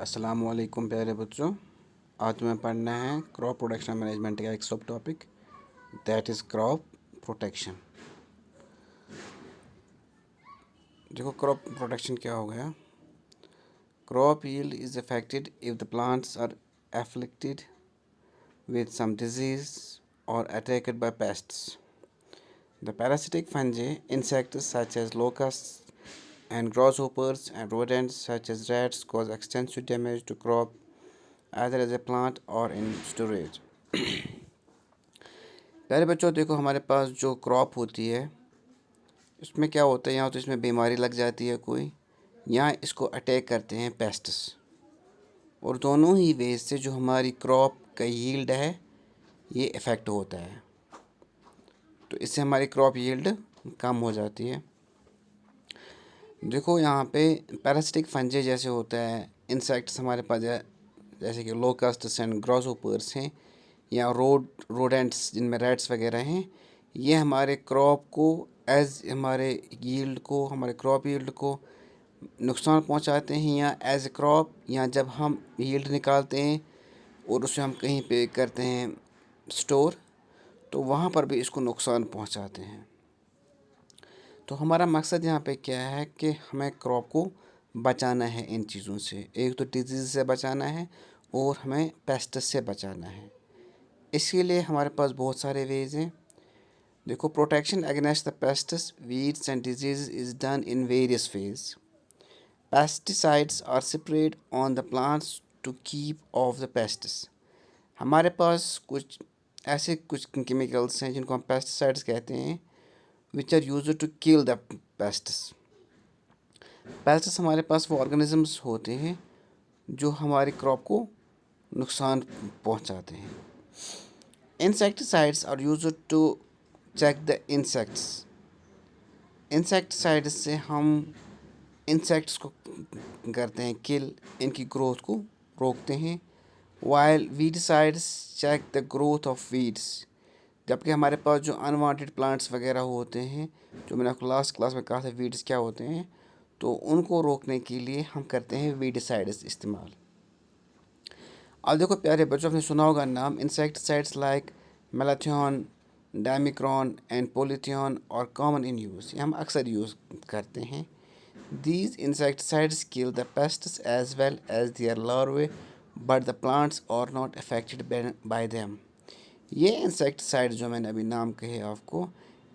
अस्सलाम वालेकुम प्यारे बच्चों। आज में पढ़ना है क्रॉप प्रोटेक्शन मैनेजमेंट का एक subtopic, that is crop protection. देखो क्रॉप प्रोटेक्शन क्या हो गया। Crop yield is affected if the plants are afflicted with some disease और attacked by pests. The parasitic fungi, insects such as locusts and grasshoppers and rodents such as rats cause extensive damage to crop either as a plant or in storage। प्यारे बच्चों देखो, हमारे पास जो crop होती है इसमें क्या होता है, यहाँ तो इसमें बीमारी लग जाती है कोई, यहाँ इसको अटैक करते हैं पेस्ट्स, और दोनों ही वेज से जो हमारी क्रॉप का यील्ड है ये इफ़ेक्ट होता है। तो इससे हमारी क्रॉप यील्ड कम हो जाती है। देखो यहाँ पे पैरासिटिक फंजे जैसे होता है, इंसेक्ट्स हमारे पास जैसे कि लोकस्ट्स एंड ग्रासहोपर्स हैं, या रोडेंट्स जिनमें रैट्स वगैरह हैं, ये हमारे क्रॉप को हमारे क्रॉप यील्ड को नुकसान पहुंचाते हैं, या एज ए क्रॉप, या जब हम यील्ड निकालते हैं और उसे हम कहीं पे करते हैं स्टोर, तो वहाँ पर भी इसको नुकसान पहुंचाते हैं। तो हमारा मकसद यहाँ पे क्या है कि हमें क्रॉप को बचाना है इन चीज़ों से। एक तो डिजीज़ से बचाना है और हमें पेस्ट से बचाना है। इसके लिए हमारे पास बहुत सारे वेज हैं। देखो, protection against the pests, weeds and disease is done in various ways. Pesticides are spread on the plants to keep off the pests. हमारे पास कुछ केमिकल्स हैं जिनको हम पेस्टिसाइड्स कहते हैं, which are used to kill the pests। Pests हमारे पास वो ऑर्गेनिजम्स होते हैं जो हमारी क्रॉप को नुकसान पहुंचाते हैं। Insecticides are used to check the insects. Insecticides से हम इंसेक्ट्स को करते हैं किल, इनकी ग्रोथ को रोकते हैं। While weedicides check the growth of weeds, जबकि हमारे पास जो अनवांटेड प्लांट्स वगैरह होते हैं, जो मैंने आपको लास्ट क्लास में कहा था वीड्स क्या होते हैं, तो उनको रोकने के लिए हम करते हैं वीडसाइड्स इस्तेमाल। अब देखो प्यारे बच्चों, आपने सुना होगा नाम इंसेक्टिसाइड्स लाइक मेलाथियोन, डाइमिक्रॉन एंड पोलिथियोन और कॉमन इन यूज़, ये हम अक्सर यूज़ करते हैं। These insecticides kill the pests as well as their larvae, but the plants are not affected by them. ये इंसेक्टिसाइड जो मैंने अभी नाम कहे आपको,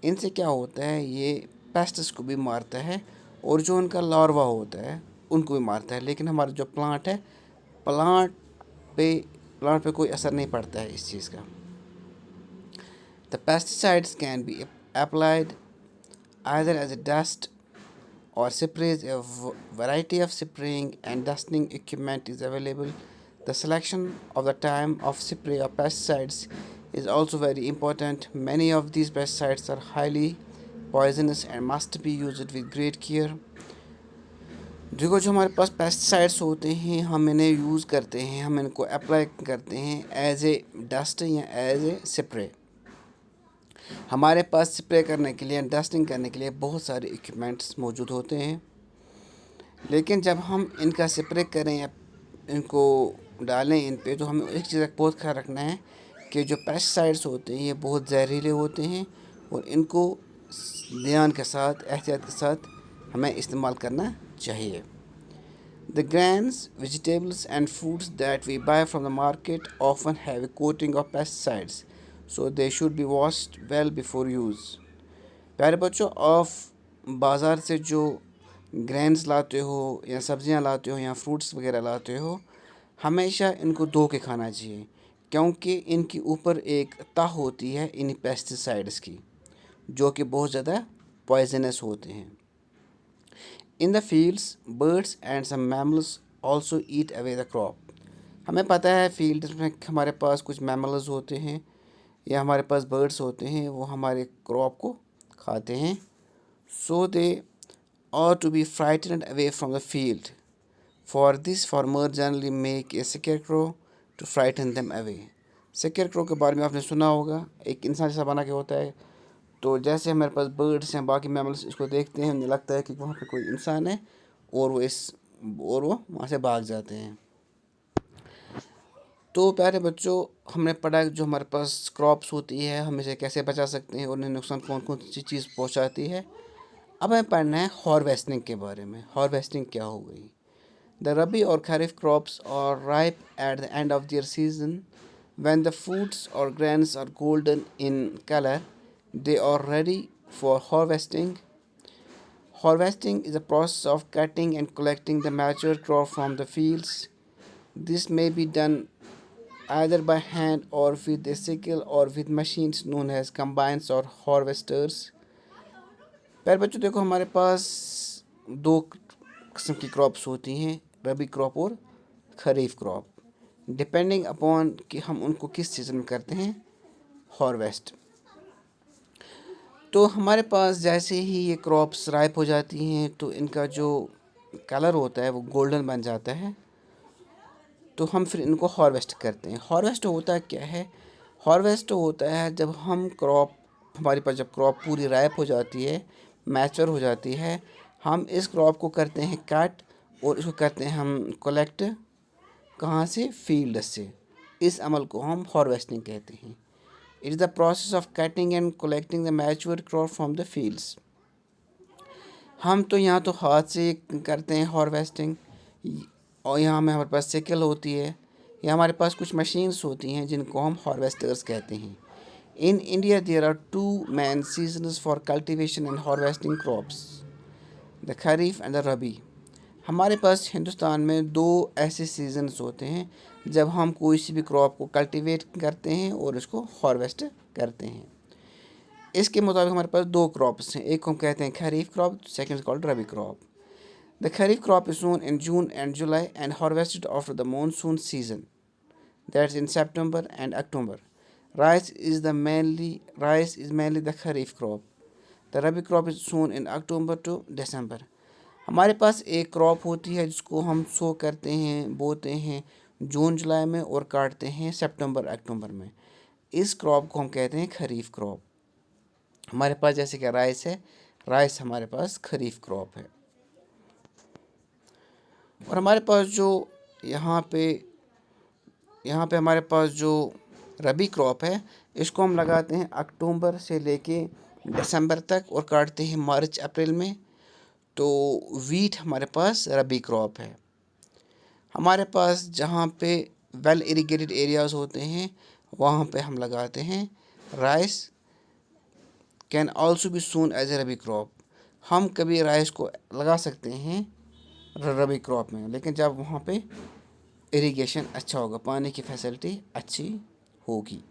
इनसे क्या होता है, ये पेस्ट्स को भी मारता है और जो उनका लार्वा होता है उनको भी मारता है, लेकिन हमारा जो प्लांट है, प्लांट पे कोई असर नहीं पड़ता है इस चीज़ का। The pesticides can be applied either as a dust or sprays। A variety of spraying and dusting equipment is available। The selection of the time of spray of pesticides is also very important। Many of these pesticides are highly poisonous and must be used with great care। देखो, जो हमारे पास pesticides होते हैं हम इन्हें use करते हैं, हम इनको अप्लाई करते हैं एज ए डस्ट या एज ए स्प्रे। हमारे पास स्प्रे करने के लिए, डस्टिंग करने के लिए बहुत सारे इक्विपमेंट्स मौजूद होते हैं, लेकिन जब हम इनका स्प्रे करें या इनको डालें इन पे, तो हमें एक चीज़ का बहुत ख्याल रखना है कि जो पेस्टिसाइड्स होते हैं ये बहुत जहरीले होते हैं और इनको ध्यान के साथ, एहतियात के साथ हमें इस्तेमाल करना चाहिए। The grains, vegetables and foods that we buy from the market often have a coating of pesticides, so they should be washed well before use। प्यारे बच्चों, आप बाज़ार से जो ग्रेन्स लाते हो या सब्जियां लाते हो या फ्रूट्स वगैरह लाते हो, हमेशा इनको धो के खाना चाहिए, क्योंकि इनके ऊपर एक तह होती है इन पेस्टिसाइड्स की, जो कि बहुत ज़्यादा पॉइजनस होते हैं। In the fields birds and some mammals also eat away the crop. हमें पता है फील्ड्स में हमारे पास कुछ मैमल्स होते हैं या हमारे पास बर्ड्स होते हैं, वो हमारे क्रॉप को खाते हैं। So they are to be frightened away from the field. For this farmer generally make a scarecrow to frighten them away. Scarecrow के बारे में आपने सुना होगा, एक इंसान जैसा बना के होता है। तो जैसे हमारे पास बर्ड्स हैं, बाकी मैमल्स इसको देखते हैं, उन्हें लगता है कि वहाँ पे कोई इंसान है और वो वहाँ से भाग जाते हैं। तो प्यारे बच्चों, हमने पढ़ा जो हमारे पास क्रॉप्स होती है हम इसे कैसे बचा सकते हैं और उन्हें नुकसान कौन कौन सी चीज़ पहुंचाती है। अब हमें पढ़ना है हार्वेस्टिंग के बारे में। हार्वेस्टिंग क्या हो गई? द रबी और kharif crops are ripe at the end of their season when the fruits or grains are golden in color. They are ready for harvesting. Harvesting is a process of cutting and collecting the mature crop from the fields. This may be done either by hand or with a sickle or with machines known as combines or harvesters. प्यारे बच्चों देखो, हमारे पास दो किस्म की crops होती हैं, रबी crop और खरीफ क्रॉप, डिपेंडिंग अपॉन कि हम उनको किस सीज़न में करते हैं हार्वेस्ट। तो हमारे पास जैसे ही ये क्रॉप्स राइप हो जाती हैं तो इनका जो कलर होता है वो गोल्डन बन जाता है, तो हम फिर इनको हार्वेस्ट करते हैं। हार्वेस्ट होता क्या है? हार्वेस्ट होता है जब हम क्रॉप, हमारे पास जब क्रॉप पूरी राइप हो जाती है, मैच्योर हो जाती है, हम इस क्रॉप को करते हैं कट और इसको करते हैं हम कलेक्ट। कहाँ से? फील्ड से। इस अमल को हम हार्वेस्टिंग कहते हैं। It is the process of cutting and collecting the mature crop from the fields. हम तो यहाँ तो हाथ से करते हैं हार्वेस्टिंग, और यहाँ में हमारे पास सिकल होती है, या हमारे पास कुछ मशीन्स होती हैं जिनको हम हार्वेस्टर्स कहते हैं। In India there are two main seasons for cultivation and harvesting crops, the kharif and the rabi. हमारे पास हिंदुस्तान में दो ऐसे सीजन्स होते हैं जब हम कोई सी भी क्रॉप को कल्टीवेट करते हैं और उसको हार्वेस्ट करते हैं। इसके मुताबिक हमारे पास दो क्रॉप्स हैं, एक को हम कहते हैं kharif crop, second is called rabi crop. The Kharif crop is sown in June and July and harvested after the monsoon season. That's in September and October. Rice is mainly the Kharif crop. The Rabi crop is sown in October to December. हमारे पास एक crop होती है जिसको हम सो करते हैं, बोते हैं जून जुलाई में और काटते हैं सितंबर अक्टूबर में। इस क्रॉप को हम कहते हैं खरीफ क्रॉप। हमारे पास जैसे कि राइस है, राइस हमारे पास खरीफ क्रॉप है। और हमारे पास जो यहाँ पे हमारे पास जो रबी क्रॉप है, इसको हम लगाते हैं अक्टूबर से लेके दिसंबर तक और काटते हैं मार्च अप्रैल में। तो वीट हमारे पास रबी क्रॉप है। हमारे पास जहाँ पे वेल इरिगेटेड एरियाज़ होते हैं वहाँ पे हम लगाते हैं rice, can also be sown as a rabi crop. हम कभी राइस को लगा सकते हैं रबी क्रॉप में, लेकिन जब वहाँ पे इरिगेशन अच्छा होगा, पानी की फैसिलिटी अच्छी होगी।